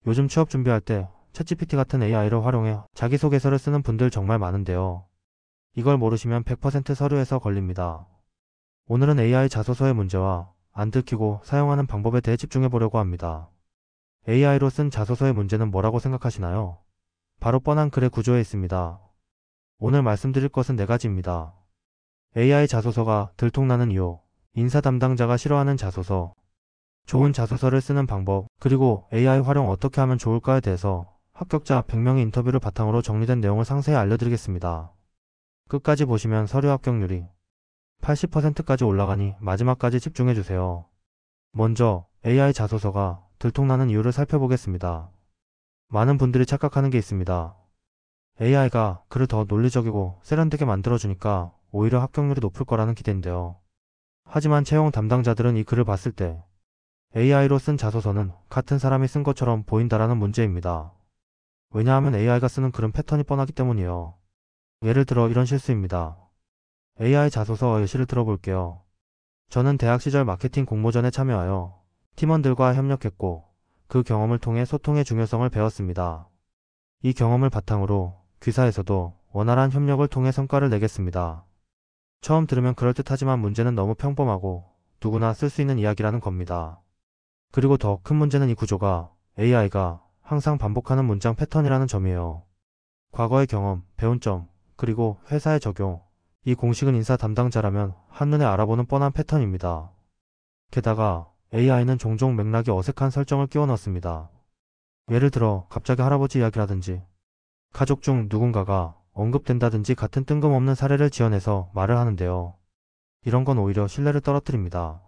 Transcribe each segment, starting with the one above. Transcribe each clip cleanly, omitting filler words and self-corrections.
요즘 취업 준비할 때 챗GPT 같은 AI를 활용해 자기소개서를 쓰는 분들 정말 많은데요. 이걸 모르시면 100% 서류에서 걸립니다. 오늘은 AI 자소서의 문제와 안 들키고 사용하는 방법에 대해 집중해 보려고 합니다. AI로 쓴 자소서의 문제는 뭐라고 생각하시나요? 바로 뻔한 글의 구조에 있습니다. 오늘 말씀드릴 것은 4가지입니다. AI 자소서가 들통나는 이유, 인사 담당자가 싫어하는 자소서, 좋은 자소서를 쓰는 방법, 그리고 AI 활용 어떻게 하면 좋을까에 대해서 합격자 100명의 인터뷰를 바탕으로 정리된 내용을 상세히 알려드리겠습니다. 끝까지 보시면 서류 합격률이 80%까지 올라가니 마지막까지 집중해주세요. 먼저 AI 자소서가 들통나는 이유를 살펴보겠습니다. 많은 분들이 착각하는 게 있습니다. AI가 글을 더 논리적이고 세련되게 만들어주니까 오히려 합격률이 높을 거라는 기대인데요. 하지만 채용 담당자들은 이 글을 봤을 때 AI로 쓴 자소서는 같은 사람이 쓴 것처럼 보인다라는 문제입니다. 왜냐하면 AI가 쓰는 글은 패턴이 뻔하기 때문이에요. 예를 들어 이런 실수입니다. AI 자소서 예시를 들어볼게요. 저는 대학 시절 마케팅 공모전에 참여하여 팀원들과 협력했고 그 경험을 통해 소통의 중요성을 배웠습니다. 이 경험을 바탕으로 귀사에서도 원활한 협력을 통해 성과를 내겠습니다. 처음 들으면 그럴듯하지만 문제는 너무 평범하고 누구나 쓸 수 있는 이야기라는 겁니다. 그리고 더 큰 문제는 이 구조가 AI가 항상 반복하는 문장 패턴이라는 점이에요. 과거의 경험, 배운 점, 그리고 회사의 적용. 이 공식은 인사 담당자라면 한눈에 알아보는 뻔한 패턴입니다. 게다가 AI는 종종 맥락이 어색한 설정을 끼워 넣습니다. 예를 들어 갑자기 할아버지 이야기라든지 가족 중 누군가가 언급된다든지 같은 뜬금없는 사례를 지어내서 말을 하는데요. 이런 건 오히려 신뢰를 떨어뜨립니다.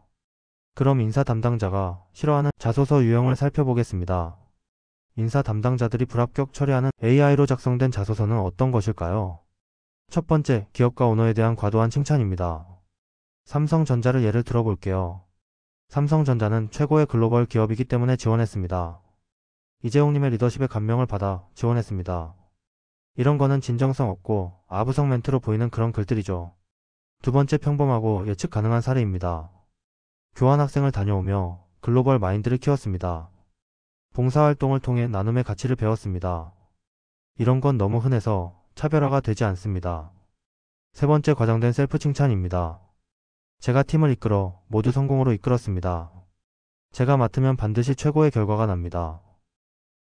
그럼 인사 담당자가 싫어하는 자소서 유형을 살펴보겠습니다. 인사 담당자들이 불합격 처리하는 AI로 작성된 자소서는 어떤 것일까요? 첫 번째, 기업과 오너에 대한 과도한 칭찬입니다. 삼성전자를 예를 들어볼게요. 삼성전자는 최고의 글로벌 기업이기 때문에 지원했습니다. 이재용님의 리더십에 감명을 받아 지원했습니다. 이런 거는 진정성 없고 아부성 멘트로 보이는 그런 글들이죠. 두 번째, 평범하고 예측 가능한 사례입니다. 교환학생을 다녀오며 글로벌 마인드를 키웠습니다. 봉사활동을 통해 나눔의 가치를 배웠습니다. 이런 건 너무 흔해서 차별화가 되지 않습니다. 세 번째, 과장된 셀프 칭찬입니다. 제가 팀을 이끌어 모두 성공으로 이끌었습니다. 제가 맡으면 반드시 최고의 결과가 납니다.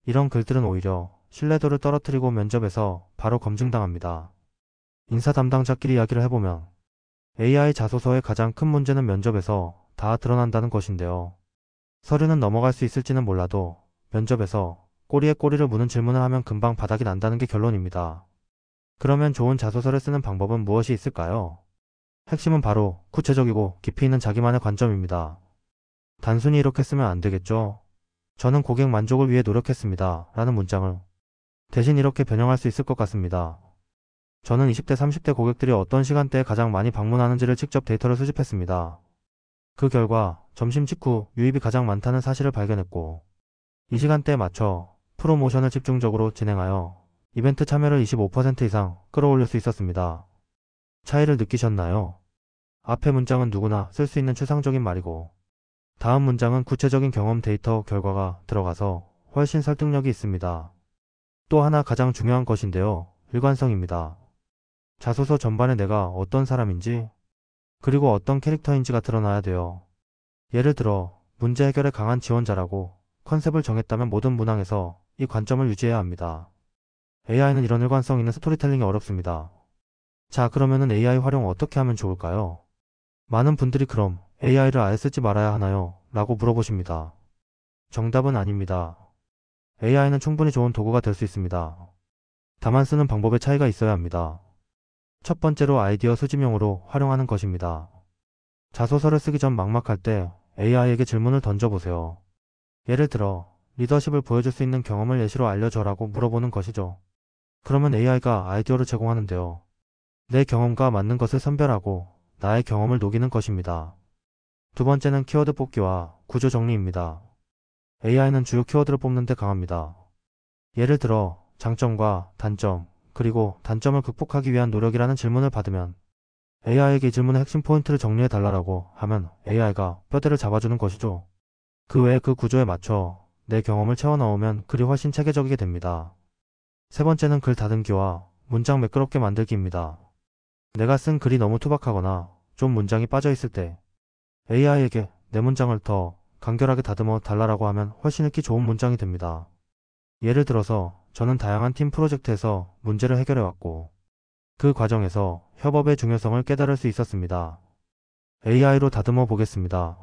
이런 글들은 오히려 신뢰도를 떨어뜨리고 면접에서 바로 검증당합니다. 인사 담당자끼리 이야기를 해보면 AI 자소서의 가장 큰 문제는 면접에서 다 드러난다는 것인데요. 서류는 넘어갈 수 있을지는 몰라도 면접에서 꼬리에 꼬리를 무는 질문을 하면 금방 바닥이 난다는 게 결론입니다. 그러면 좋은 자소서를 쓰는 방법은 무엇이 있을까요? 핵심은 바로 구체적이고 깊이 있는 자기만의 관점입니다. 단순히 이렇게 쓰면 안 되겠죠? 저는 고객 만족을 위해 노력했습니다. 라는 문장을 대신 이렇게 변형할 수 있을 것 같습니다. 저는 20대, 30대 고객들이 어떤 시간대에 가장 많이 방문하는지를 직접 데이터를 수집했습니다. 그 결과 점심 직후 유입이 가장 많다는 사실을 발견했고 이 시간대에 맞춰 프로모션을 집중적으로 진행하여 이벤트 참여를 25% 이상 끌어올릴 수 있었습니다. 차이를 느끼셨나요? 앞의 문장은 누구나 쓸 수 있는 추상적인 말이고 다음 문장은 구체적인 경험 데이터 결과가 들어가서 훨씬 설득력이 있습니다. 또 하나 가장 중요한 것인데요. 일관성입니다. 자소서 전반에 내가 어떤 사람인지 그리고 어떤 캐릭터인지가 드러나야 돼요. 예를 들어 문제 해결에 강한 지원자라고 컨셉을 정했다면 모든 문항에서 이 관점을 유지해야 합니다. AI는 이런 일관성 있는 스토리텔링이 어렵습니다. 자, 그러면은 AI 활용 어떻게 하면 좋을까요? 많은 분들이 그럼 AI를 아예 쓰지 말아야 하나요? 라고 물어보십니다. 정답은 아닙니다. AI는 충분히 좋은 도구가 될 수 있습니다. 다만 쓰는 방법에 차이가 있어야 합니다. 첫 번째로 아이디어 수집용으로 활용하는 것입니다. 자소서를 쓰기 전 막막할 때 AI에게 질문을 던져보세요. 예를 들어 리더십을 보여줄 수 있는 경험을 예시로 알려줘라고 물어보는 것이죠. 그러면 AI가 아이디어를 제공하는데요. 내 경험과 맞는 것을 선별하고 나의 경험을 녹이는 것입니다. 두 번째는 키워드 뽑기와 구조 정리입니다. AI는 주요 키워드를 뽑는 데 강합니다. 예를 들어 장점과 단점, 그리고 단점을 극복하기 위한 노력이라는 질문을 받으면 AI에게 이 질문의 핵심 포인트를 정리해 달라고 하면 AI가 뼈대를 잡아주는 것이죠. 그 외에 그 구조에 맞춰 내 경험을 채워 넣으면 글이 훨씬 체계적이게 됩니다. 세 번째는 글 다듬기와 문장 매끄럽게 만들기입니다. 내가 쓴 글이 너무 투박하거나 좀 문장이 빠져 있을 때 AI에게 내 문장을 더 간결하게 다듬어 달라고 하면 훨씬 읽기 좋은 문장이 됩니다. 예를 들어서 저는 다양한 팀 프로젝트에서 문제를 해결해 왔고 그 과정에서 협업의 중요성을 깨달을 수 있었습니다. AI로 다듬어 보겠습니다.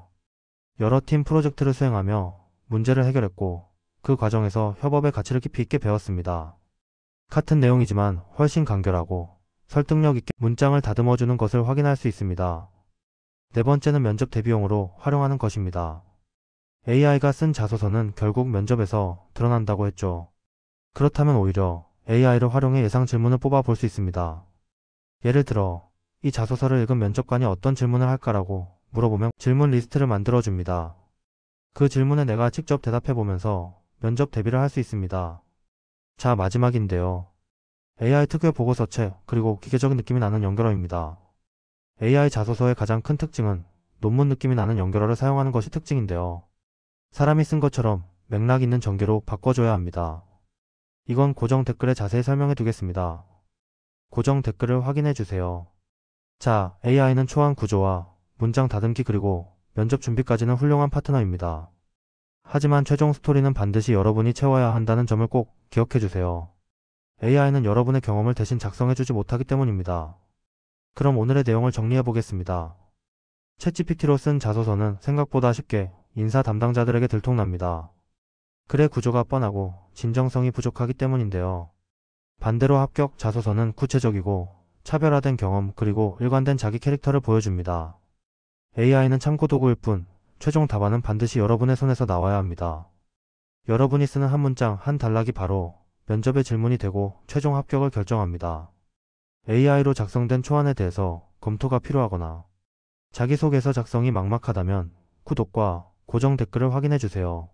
여러 팀 프로젝트를 수행하며 문제를 해결했고 그 과정에서 협업의 가치를 깊이 있게 배웠습니다. 같은 내용이지만 훨씬 간결하고 설득력 있게 문장을 다듬어주는 것을 확인할 수 있습니다. 네 번째는 면접 대비용으로 활용하는 것입니다. AI가 쓴 자소서는 결국 면접에서 드러난다고 했죠. 그렇다면 오히려 AI를 활용해 예상 질문을 뽑아 볼 수 있습니다. 예를 들어 이 자소서를 읽은 면접관이 어떤 질문을 할까라고 물어보면 질문 리스트를 만들어 줍니다. 그 질문에 내가 직접 대답해 보면서 면접 대비를 할 수 있습니다. 자, 마지막인데요. AI 특유의 보고서체 그리고 기계적인 느낌이 나는 연결어입니다. AI 자소서의 가장 큰 특징은 논문 느낌이 나는 연결어를 사용하는 것이 특징인데요. 사람이 쓴 것처럼 맥락 있는 전개로 바꿔줘야 합니다. 이건 고정 댓글에 자세히 설명해 두겠습니다. 고정 댓글을 확인해 주세요. 자, AI는 초안 구조와 문장 다듬기 그리고 면접 준비까지는 훌륭한 파트너입니다. 하지만 최종 스토리는 반드시 여러분이 채워야 한다는 점을 꼭 기억해 주세요. AI는 여러분의 경험을 대신 작성해 주지 못하기 때문입니다. 그럼 오늘의 내용을 정리해 보겠습니다. 챗GPT로 쓴 자소서는 생각보다 쉽게 인사 담당자들에게 들통납니다. 글의 구조가 뻔하고 진정성이 부족하기 때문인데요. 반대로 합격 자소서는 구체적이고 차별화된 경험 그리고 일관된 자기 캐릭터를 보여줍니다. AI는 참고 도구일 뿐 최종 답안은 반드시 여러분의 손에서 나와야 합니다. 여러분이 쓰는 한 문장 한 단락이 바로 면접의 질문이 되고 최종 합격을 결정합니다. AI로 작성된 초안에 대해서 검토가 필요하거나 자기소개서 작성이 막막하다면 구독과 고정 댓글을 확인해 주세요.